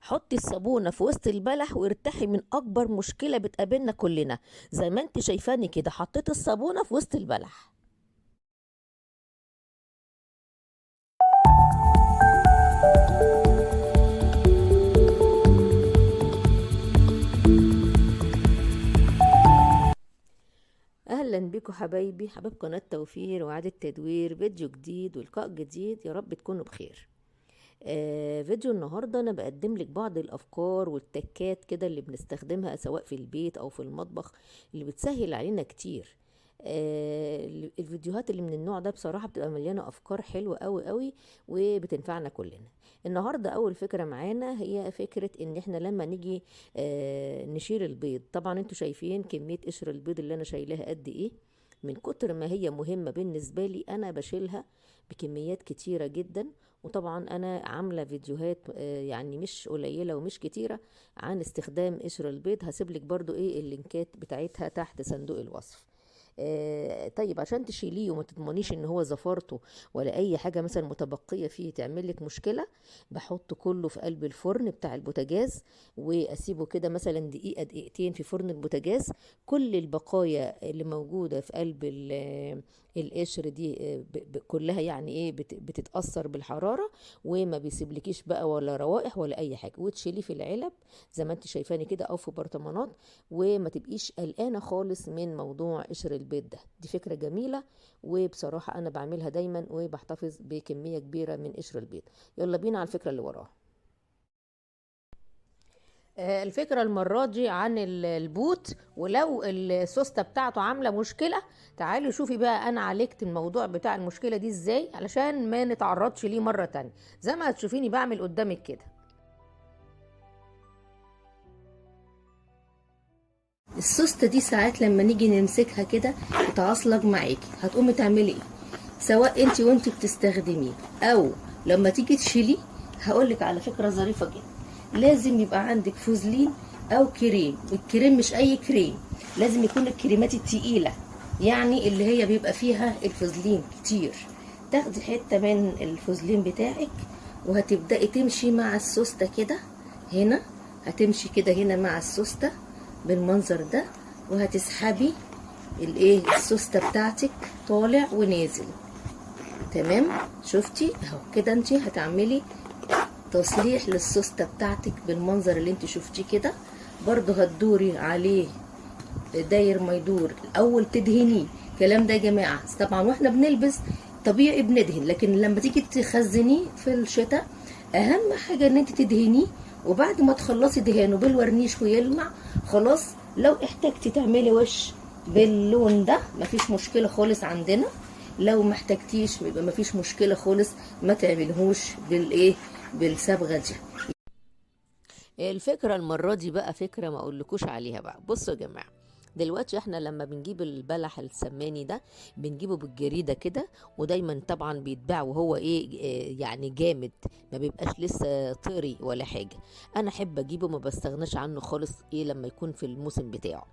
حطي الصابونة في وسط البلح وارتاحي من أكبر مشكلة بتقابلنا كلنا. زي ما انت شايفاني كده حطيت الصابونة في وسط البلح. اهلا بيكم حبايبي، حبايب قناة توفير وإعادة تدوير، فيديو جديد ولقاء جديد. يا رب تكونوا بخير. فيديو النهاردة أنا بقدم لك بعض الأفكار والتكات كده اللي بنستخدمها سواء في البيت أو في المطبخ، اللي بتسهل علينا كتير. الفيديوهات اللي من النوع ده بصراحة بتبقى مليانة أفكار حلوة قوي قوي وبتنفعنا كلنا. النهاردة أول فكرة معانا هي فكرة إن إحنا لما نيجي نشيل البيض. طبعا انتوا شايفين كمية قشر البيض اللي أنا شايلاها قد إيه. من كتر ما هي مهمة بالنسبة لي أنا بشيلها بكميات كتيرة جدا. وطبعا انا عامله فيديوهات يعني مش قليله ومش كتيره عن استخدام قشر البيض. هسيب لك برضو ايه اللينكات بتاعتها تحت صندوق الوصف. طيب عشان تشيليه وما تضمنيش ان هو زفرته ولا اي حاجه مثلا متبقيه فيه تعمل لك مشكله، بحط كله في قلب الفرن بتاع البوتاجاز واسيبه كده مثلا دقيقه دقيقتين في فرن البوتاجاز. كل البقايا اللي موجوده في قلب القشر دي كلها يعني ايه بتتاثر بالحراره، وما بيسيبلكيش بقى ولا روائح ولا اي حاجه، وتشيليه في العلب زي ما انت شايفاني كده او في برطمانات، وما تبقيش قلقانه خالص من موضوع قشر البيض ده. دي فكره جميله وبصراحه انا بعملها دايما وبحتفظ بكميه كبيره من قشر البيض. يلا بينا على الفكره اللي وراها. الفكرة المرة دي عن البوت، ولو السوستة بتاعته عاملة مشكلة تعالوا شوفي بقى انا عالجت الموضوع بتاع المشكلة دي ازاي علشان ما نتعرضش ليه مرة تانية. زي ما هتشوفيني بعمل قدامك كده. السوستة دي ساعات لما نيجي نمسكها كده تتعصلج معاكي، هتقومي تعملي ايه؟ سواء انت وانت بتستخدميه او لما تيجي تشيليه، هقولك على فكرة ظريفة جدا. لازم يبقى عندك فوزلين او كريم. الكريم مش اي كريم، لازم يكون الكريمات التقيلة، يعني اللي هي بيبقى فيها الفوزلين كتير. تاخدي حتة من الفوزلين بتاعك وهتبدأي تمشي مع السوستة كده هنا. هتمشي كده هنا مع السوستة بالمنظر ده، وهتسحبي الايه السوستة بتاعتك طالع ونازل. تمام، شفتي اهو كده انت هتعملي تصليح للسوستة بتاعتك بالمنظر اللي انت شفتيه كده. برضو هتدوري عليه داير ما يدور. الاول تدهنيه، الكلام ده يا جماعه طبعا واحنا بنلبس طبيعي بندهن، لكن لما تيجي تخزنيه في الشتاء اهم حاجه ان انت تدهنيه. وبعد ما تخلصي دهانه بالورنيش ويلمع خلاص. لو احتاجتي تعملي وش باللون ده مفيش مشكله خالص عندنا. لو ما احتاجتيش يبقى مفيش مشكله خالص، ما تعملهوش بالايه بالصبغه دي. الفكرة المرة دي بقى فكرة ما اقولكوش عليها بقى. بصوا يا جماعة، دلوقتي احنا لما بنجيب البلح السماني ده بنجيبه بالجريدة كده، ودايما طبعا بيتباع وهو ايه يعني جامد، ما بيبقاش لسه طري ولا حاجة. انا احب اجيبه ما بستغناش عنه خالص ايه لما يكون في الموسم بتاعه.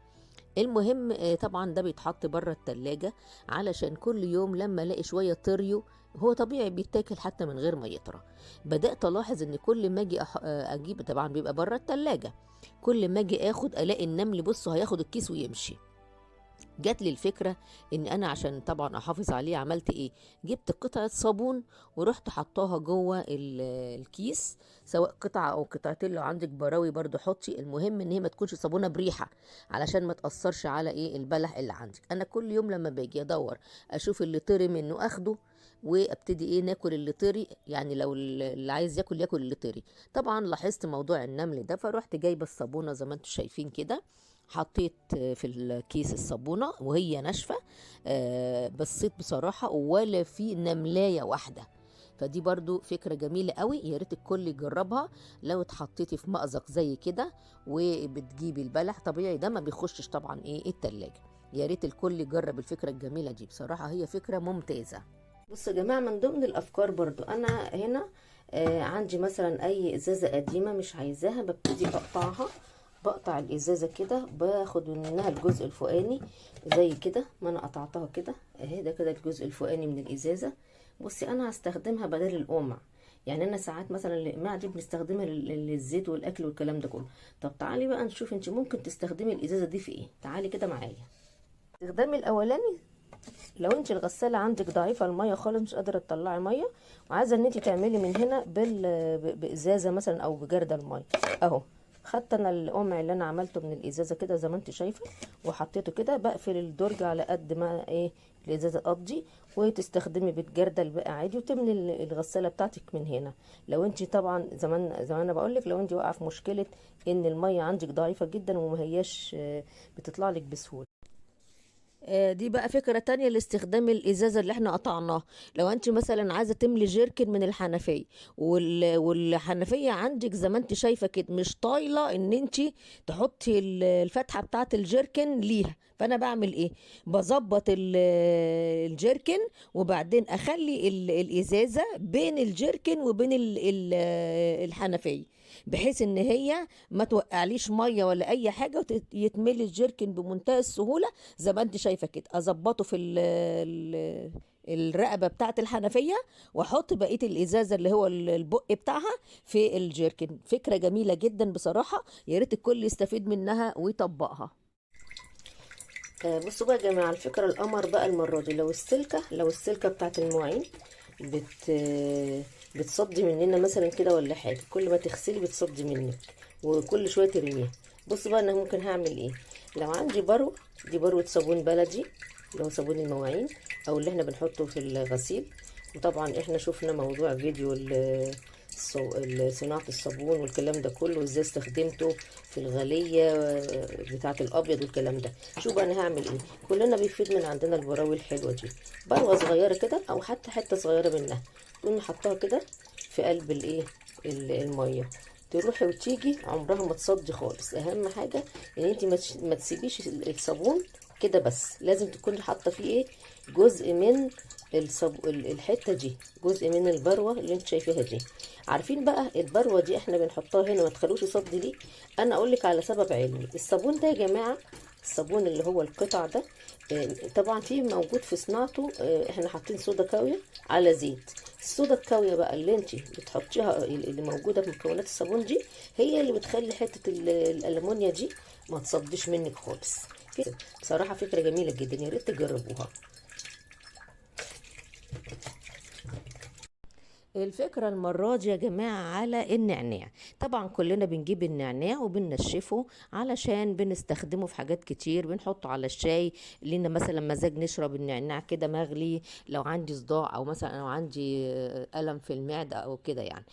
المهم طبعا ده بيتحط بره التلاجة علشان كل يوم لما الاقي شوية طريو، هو طبيعي بيتاكل حتى من غير ما يطرى. بدأت الاحظ ان كل ما اجي اجيب، طبعا بيبقى بره التلاجة، كل ما اجي اخد الاقي النمل بصوا هياخد الكيس ويمشي. جات لي الفكرة ان انا عشان طبعا احافظ عليه عملت ايه، جبت قطعة صابون ورحت حطاها جوه الكيس، سواء قطعة او قطعتين. لو عندك براوي برضو حطي، المهم ان هي ما تكونش صابونة بريحة علشان ما تأثرش على ايه البلح اللي عندك. انا كل يوم لما باجي ادور اشوف اللي طري منه اخده وابتدي ايه ناكل اللي طري، يعني لو اللي عايز ياكل ياكل اللي طري. طبعا لاحظت موضوع النمل ده فروحت جايبه الصابونه زي ما انتم شايفين كده، حطيت في الكيس الصابونه وهي ناشفه. بصيت بصراحه ولا في نملايه واحده. فدي برضو فكرة جميلة قوي، يا ريت الكل يجربها. لو اتحطيتي في مأزق زي كده وبتجيبي البلح طبيعي ده ما بيخشش طبعا ايه التلاجة. يا ريت الكل يجرب الفكرة الجميلة دي، بصراحة هي فكرة ممتازة. بصوا يا جماعة، من ضمن الأفكار برضو أنا هنا عندي مثلا أي إزازة قديمة مش عايزاها ببتدي أقطعها. بقطع الإزازة كده، باخد منها الجزء الفوقاني زي كده ما أنا قطعتها كده اهي. ده كده الجزء الفوقاني من الإزازة. بصي أنا هستخدمها بدل القمع، يعني انا ساعات مثلا الاقماع دي بنستخدمها للزيت والاكل والكلام ده كله. طب تعالي بقى نشوف انت ممكن تستخدمي الازازه دي في ايه. تعالي كده معايا. الاستخدام الاولاني، لو انت الغساله عندك ضعيفه الميه خالص، مش قادره تطلعي ميه وعايزه ان انت تعملي من هنا بازازه مثلا او بجردل الميه اهو. خدت انا القمع اللي انا عملته من الازازه كده زي ما انت شايفه وحطيته كده، بقفل الدرج على قد ما ايه الازازه تقضي، وتستخدمي بالجردل بقى عادي وتملي الغساله بتاعتك من هنا. لو انت طبعا زمان انا بقول لك، لو انت واقعه في مشكله ان الميه عندك ضعيفه جدا وما هياش بتطلع لك بسهوله. دي بقى فكرة تانية لاستخدام الإزازة اللي احنا قطعناها. لو انت مثلا عايزة تملي جيركن من الحنفية والحنفية عندك زي ما انت شايفة كده مش طايلة ان انت تحطي الفتحة بتاعة الجيركن ليها، فانا بعمل ايه؟ بظبط الجيركن وبعدين اخلي الازازة بين الجيركن وبين الحنفية، بحيث ان هي ما توقعليش ميه ولا اي حاجه ويتملي الجيركن بمنتهى السهوله زي ما انت شايفه كده. اظبطه في الرقبه بتاعه الحنفيه واحط بقيه الازازه اللي هو البق بتاعها في الجيركن. فكره جميله جدا بصراحه، يا ريت الكل يستفيد منها ويطبقها. بصوا بقى يا جماعه، الفكره القمر بقى المره دي، لو السلكه بتاعه المواعين بتصدي مننا مثلا كده ولا حاجه، كل ما تغسلي بتصدي منك وكل شويه ترميها. بص بقى انا ممكن هعمل ايه. لو عندي دي بروه صابون بلدي اللي هو صابون المواعين او اللي احنا بنحطه في الغسيل. وطبعا احنا شفنا موضوع فيديو صناعه الصابون والكلام ده كله وازاي استخدمته في الغليه بتاعه الابيض والكلام ده. شوف بقى انا هعمل ايه. كلنا بيفيد من عندنا البراوي الحلوه دي، بروه صغيره كده او حتى حته صغيره منها، تقومي حطاها كده في قلب الميه، تروحي وتيجي عمرها ما تصدي خالص. اهم حاجه ان انت ما تسيبيش الصابون كده، بس لازم تكوني حاطه فيه ايه، جزء من الحته دي، جزء من البروه اللي انت شايفاها دي. عارفين بقى البروه دي احنا بنحطها هنا ما تخلوش يصدي ليه؟ انا اقول لك على سبب علمي. الصابون ده يا جماعه، الصابون اللي هو القطع ده طبعا فيه موجود في صناعته احنا حاطين صودا كاويه على زيت. الصودا الكاويه بقى اللي انت بتحطيها اللي موجوده في مكونات الصابون دي هي اللي بتخلي حته الالمونيا دي ما تصديش منك خالص. بصراحه فكره جميله جدا، يا ريت تجربوها. الفكرة المرة دي يا جماعة على النعناع. طبعا كلنا بنجيب النعناع وبننشفه علشان بنستخدمه في حاجات كتير، بنحطه على الشاي، لنا مثلا مزاج نشرب النعناع كده مغلي، لو عندي صداع او مثلا لو عندي ألم في المعدة او كده يعني.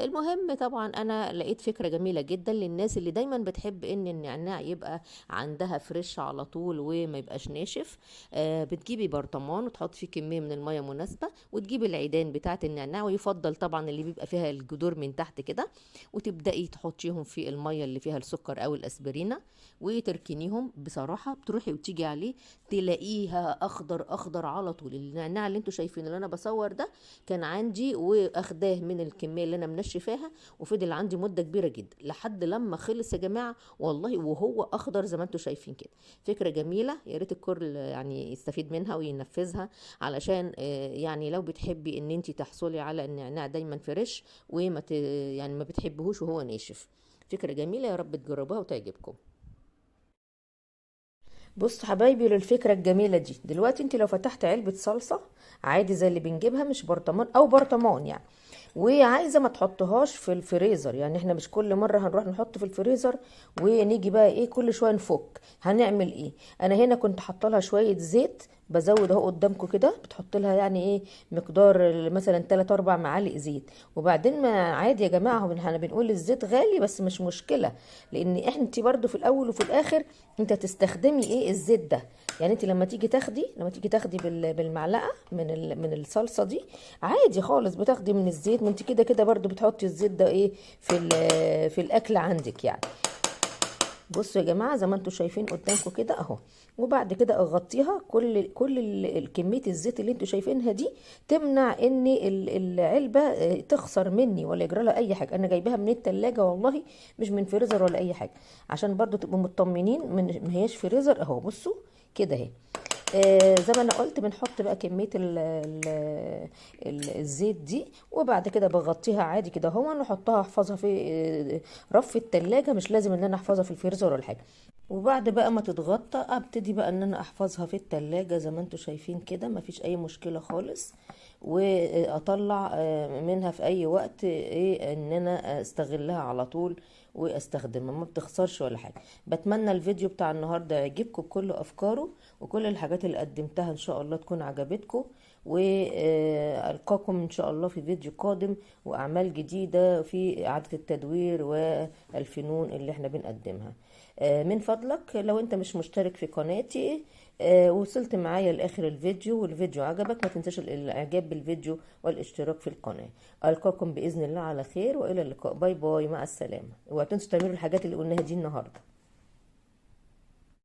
المهم طبعا انا لقيت فكرة جميلة جدا للناس اللي دايما بتحب ان النعناع يبقى عندها فريش على طول وما يبقاش ناشف. بتجيبي برطمان وتحط فيه كمية من المية مناسبة، وتجيبي العيدان بتاعة النعناع، ويفضل طبعا اللي بيبقى فيها الجذور من تحت كده، وتبدأي تحطيهم في المية اللي فيها السكر او الاسبرينة وتركنيهم. بصراحة بتروحي وتيجي عليه تلاقيها اخضر اخضر على طول. النعناع اللي انتوا شايفين اللي انا بصور ده كان عندي واخداه من الكمية اللي انا منشفاها، وفضل عندي مدة كبيرة جدا لحد لما خلص يا جماعة والله، وهو اخضر زي ما انتوا شايفين كده. فكرة جميلة، يا ريت الكل يعني يستفيد منها وينفذها، علشان يعني لو بتحبي ان انت تحصلي على النعناع دايما فريش وما يعني ما بتحبهوش وهو ناشف. فكرة جميلة، يا رب تجربوها وتعجبكم. بص حبايبي للفكرة الجميلة دي، دلوقتي انت لو فتحت علبة صلصة عادي زي اللي بنجيبها، مش برطمان او برطمان يعني، وعايزه ما تحطهاش في الفريزر، يعني احنا مش كل مره هنروح نحط في الفريزر ونيجي بقى ايه كل شويه نفك. هنعمل ايه؟ انا هنا كنت حاطه لها شويه زيت، بزود اهو قدامكم كده، بتحط لها يعني ايه مقدار مثلا 3 4 معالق زيت. وبعدين ما عادي يا جماعه، هو احنا بنقول الزيت غالي بس مش مشكله، لان احنا انت برضو في الاول وفي الاخر انت هتستخدمي ايه الزيت ده. يعني انت لما تيجي تاخدي بالمعلقه من الصلصه دي عادي خالص بتاخدي من الزيت، ما انت كده كده برضو بتحطي الزيت ده ايه في الاكل عندك يعني. بصوا يا جماعه زي ما انتم شايفين قدامكم كده اهو. وبعد كده اغطيها، كل كميه الزيت اللي انتم شايفينها دي تمنع ان العلبه تخسر مني ولا يجرى لها اي حاجه. انا جايباها من التلاجة والله، مش من فريزر ولا اي حاجه، عشان برضو تبقوا مطمنين، ما هياش فريزر اهو. بصوا كده اهي. زي ما انا قلت بنحط بقى كميه الزيت دي، وبعد كده بغطيها عادي كده اهو، نحطها احفظها في رف التلاجة، مش لازم ان انا احفظها في الفريزر ولا حاجه. وبعد بقى ما تتغطى ابتدي بقى ان انا احفظها في التلاجة زي ما انتوا شايفين كده، مفيش اي مشكله خالص. واطلع منها في اي وقت ايه ان انا استغلها على طول واستخدمها، ما بتخسرش ولا حاجه. بتمنى الفيديو بتاع النهارده يعجبكم بكل افكاره، وكل الحاجات اللي قدمتها ان شاء الله تكون عجبتكم. والقاكم ان شاء الله في فيديو قادم واعمال جديده في اعاده التدوير والفنون اللي احنا بنقدمها. من فضلك لو انت مش مشترك في قناتي وصلت معايا لاخر الفيديو والفيديو عجبك، ما تنساش الاعجاب بالفيديو والاشتراك في القناه. القاكم باذن الله على خير، والى اللقاء، باي باي، مع السلامه. اوعوا تنسوا تعملوا الحاجات اللي قلناها دي النهارده.